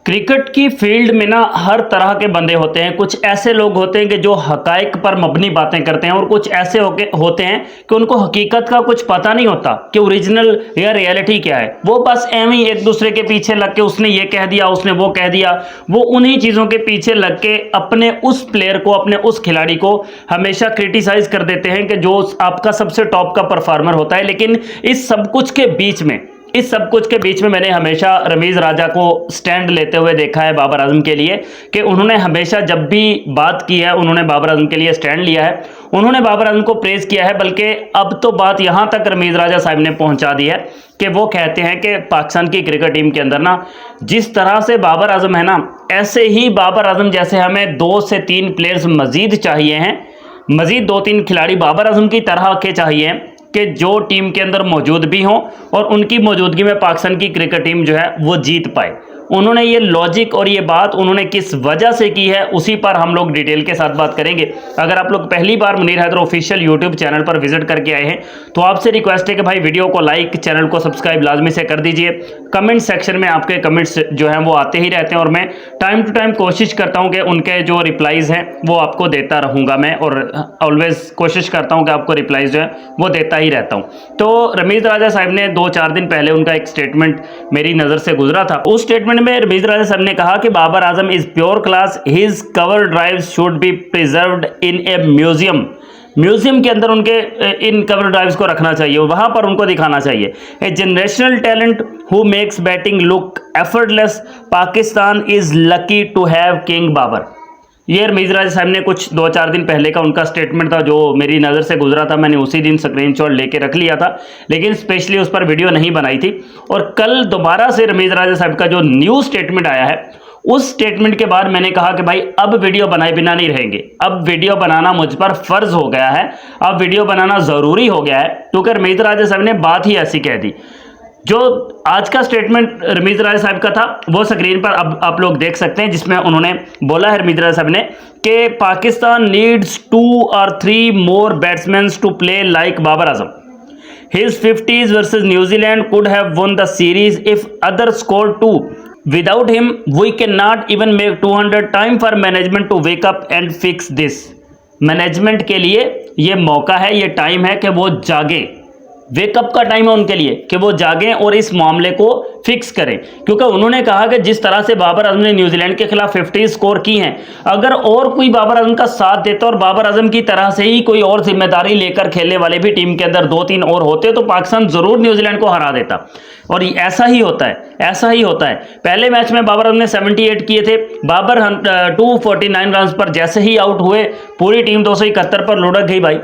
Cricket की field में ना हर तरह के बंदे होते हैं। कुछ ऐसे लोग होते हैं कि जो हकाइक पर मबनी बातें करते हैं और कुछ ऐसे होते हैं कि उनको हकीकत का कुछ पता नहीं होता कि ओरिजिनल या रियलिटी क्या है। वो बस एवं ही एक दूसरे के पीछे लग के उसने ये कह दिया, उसने वो कह दिया, वो उन्हीं चीज़ों के पीछे लग के अपने उस प्लेयर को, अपने उस खिलाड़ी को हमेशा क्रिटिसाइज कर देते हैं कि जो आपका सबसे टॉप का परफॉर्मर होता है। लेकिन इस सब कुछ के बीच में मैंने हमेशा रमीज़ राजा को स्टैंड लेते हुए देखा है बाबर आजम के लिए, कि उन्होंने हमेशा जब भी बात की है उन्होंने बाबर आजम के लिए स्टैंड लिया है, उन्होंने बाबर आजम को प्रेज़ किया है। बल्कि अब तो बात यहाँ तक रमीज़ राजा साहब ने पहुँचा दी है कि वो कहते हैं कि पाकिस्तान की क्रिकेट टीम के अंदर ना जिस तरह से बाबर आजम है ना, ऐसे ही बाबर आजम जैसे हमें 2 से 3 प्लेयर्स मज़ीद चाहिए हैं, मज़ीद 2-3 खिलाड़ी बाबर आजम की तरह के चाहिए कि जो टीम के अंदर मौजूद भी हों और उनकी मौजूदगी में पाकिस्तान की क्रिकेट टीम जो है वो जीत पाए। उन्होंने ये लॉजिक और ये बात उन्होंने किस वजह से की है उसी पर हम लोग डिटेल के साथ बात करेंगे। अगर आप लोग पहली बार Munir Haider official YouTube channel पर विजिट करके आए हैं तो आपसे रिक्वेस्ट है कि भाई वीडियो को लाइक, चैनल को सब्सक्राइब लाजमी से कर दीजिए। कमेंट सेक्शन में आपके कमेंट्स जो हैं वो आते ही रहते हैं और मैं टाइम टू टाइम कोशिश करता हूँ कि उनके जो रिप्लाइज हैं वो आपको देता रहूँगा मैं, और ऑलवेज कोशिश करता हूँ कि आपको रिप्लाइज जो है वो देता ही रहता हूँ। तो रमीज़ राजा साहब ने 2-4 दिन पहले उनका एक स्टेटमेंट मेरी नज़र से गुजरा था। उस स्टेटमेंट में रमीज़ राजा साहब ने कहा कि Babar Azam is pure class, his cover drives should be preserved in a museum के अंदर उनके इन कवर ड्राइव्स को रखना चाहिए, वहां पर उनको दिखाना चाहिए। A generational talent who makes batting look effortless, Pakistan is lucky to have king Babar. ये रमीज़ राजा साहब ने कुछ 2-4 दिन पहले का उनका स्टेटमेंट था जो मेरी नज़र से गुजरा था। मैंने उसी दिन स्क्रीनशॉट लेके रख लिया था, लेकिन स्पेशली उस पर वीडियो नहीं बनाई थी। और कल दोबारा से रमीज़ राजा साहब का जो न्यू स्टेटमेंट आया है, उस स्टेटमेंट के बाद मैंने कहा कि भाई अब वीडियो बनाए बिना नहीं रहेंगे, अब वीडियो बनाना मुझ पर फर्ज हो गया है, अब वीडियो बनाना ज़रूरी हो गया है, क्योंकि रमीज़ राजा साहब ने बात ही ऐसी कह दी। जो आज का स्टेटमेंट रमीज़ राजा साहब का था वो स्क्रीन पर अब आप लोग देख सकते हैं, जिसमें उन्होंने बोला है रमीज़ राजा साहब ने कि Pakistan needs 2 or 3 more batsman to play like Babar Azam. His 50s versus New Zealand could have won the series if others scored 2. Without him, we cannot even make 200. Time for management to wake up and fix this. Management के लिए ये मौका है, ये time है कि वो जागे, वेकअप का टाइम है उनके लिए कि वो जागें और इस मामले को फिक्स करें। क्योंकि उन्होंने कहा कि जिस तरह से बाबर आजम ने न्यूजीलैंड के खिलाफ 50 स्कोर की हैं, अगर और कोई बाबर आजम का साथ देता और बाबर आजम की तरह से ही कोई और जिम्मेदारी लेकर खेलने वाले भी टीम के अंदर 2-3 और होते तो पाकिस्तान जरूर न्यूजीलैंड को हरा देता। और ऐसा ही होता है, ऐसा ही होता है। पहले मैच में बाबर आजम ने 78 किए थे, बाबर 249 रन पर जैसे ही आउट हुए पूरी टीम 271 पर लुढ़क गई भाई,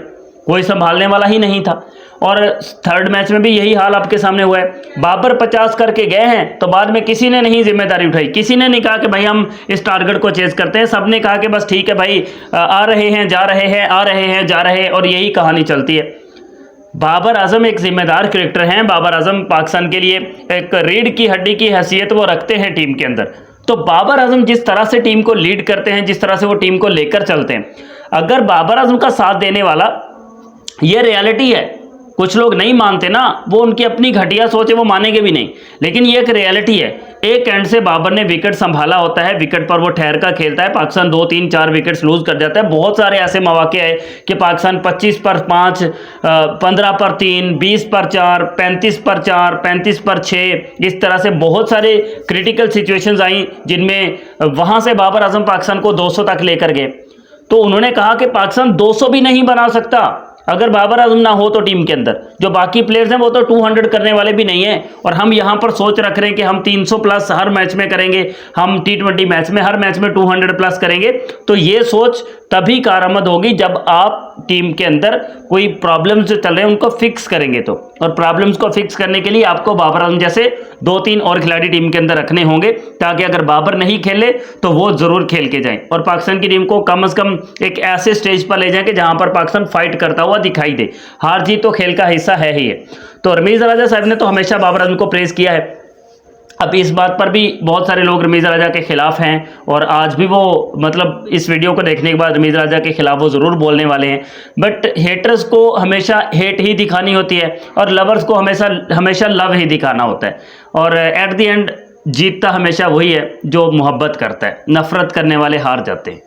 कोई संभालने वाला ही नहीं था। और थर्ड मैच में भी यही हाल आपके सामने हुआ है। बाबर 50 करके गए हैं तो बाद में किसी ने नहीं जिम्मेदारी उठाई, किसी ने नहीं कहा कि भाई हम इस टारगेट को चेज करते हैं, सबने कहा कि बस ठीक है भाई, आ रहे हैं जा रहे हैं, आ रहे हैं जा रहे हैं, और यही कहानी चलती है। बाबर आजम एक जिम्मेदार क्रिकेटर हैं, बाबर आजम पाकिस्तान के लिए एक रीढ़ की हड्डी की हैसियत वो रखते हैं टीम के अंदर। तो बाबर आजम जिस तरह से टीम को लीड करते हैं, जिस तरह से वो टीम को लेकर चलते हैं, अगर बाबर आजम का साथ देने वाला, ये रियलिटी है, कुछ लोग नहीं मानते ना, वो उनकी अपनी घटिया सोच है, वो मानेंगे भी नहीं, लेकिन ये एक रियलिटी है। एक एंड से बाबर ने विकेट संभाला होता है, विकेट पर वो ठहर कर खेलता है, पाकिस्तान 2-3-4 विकेट्स लूज कर जाता है। बहुत सारे ऐसे मौके आए कि पाकिस्तान 25 पर 5, 15 पर 3, 20 पर 4, 35 पर 4, 35 पर 6, इस तरह से बहुत सारे क्रिटिकल सिचुएशंस आई जिनमें वहां से बाबर आजम पाकिस्तान को 200 तक लेकर गए। तो उन्होंने कहा कि पाकिस्तान 200 भी नहीं बना सकता अगर बाबर आजम ना हो तो टीम के अंदर जो बाकी प्लेयर्स हैं वो तो 200 करने वाले भी नहीं हैं। और हम यहाँ पर सोच रख रहे हैं कि हम 300 प्लस हर मैच में करेंगे, हम T20 मैच में हर मैच में 200 प्लस करेंगे। तो ये सोच तभी कारआमद होगी जब आप टीम के अंदर कोई प्रॉब्लम्स जो चल रहे हैं उनको फिक्स करेंगे। तो और प्रॉब्लम्स को फिक्स करने के लिए आपको बाबर आजम जैसे 2-3 और खिलाड़ी टीम के अंदर रखने होंगे, ताकि अगर बाबर नहीं खेले तो वो जरूर खेल के जाएं और पाकिस्तान की टीम को कम से कम एक ऐसे स्टेज पर ले जाएं कि जहां पर पाकिस्तान फाइट करता हुआ दिखाई दे। हार जीत तो खेल का हिस्सा है ही है। तो रमीज़ राजा साहब ने तो हमेशा बाबर आजम को प्रेज किया है। अब इस बात पर भी बहुत सारे लोग रमीज़ राजा के खिलाफ हैं और आज भी वो मतलब इस वीडियो को देखने के बाद रमीज़ राजा के खिलाफ वो ज़रूर बोलने वाले हैं। बट हेटर्स को हमेशा हेट ही दिखानी होती है और लवर्स को हमेशा लव ही दिखाना होता है। और एट द एंड जीतता हमेशा वही है जो मोहब्बत करता है, नफरत करने वाले हार जाते हैं।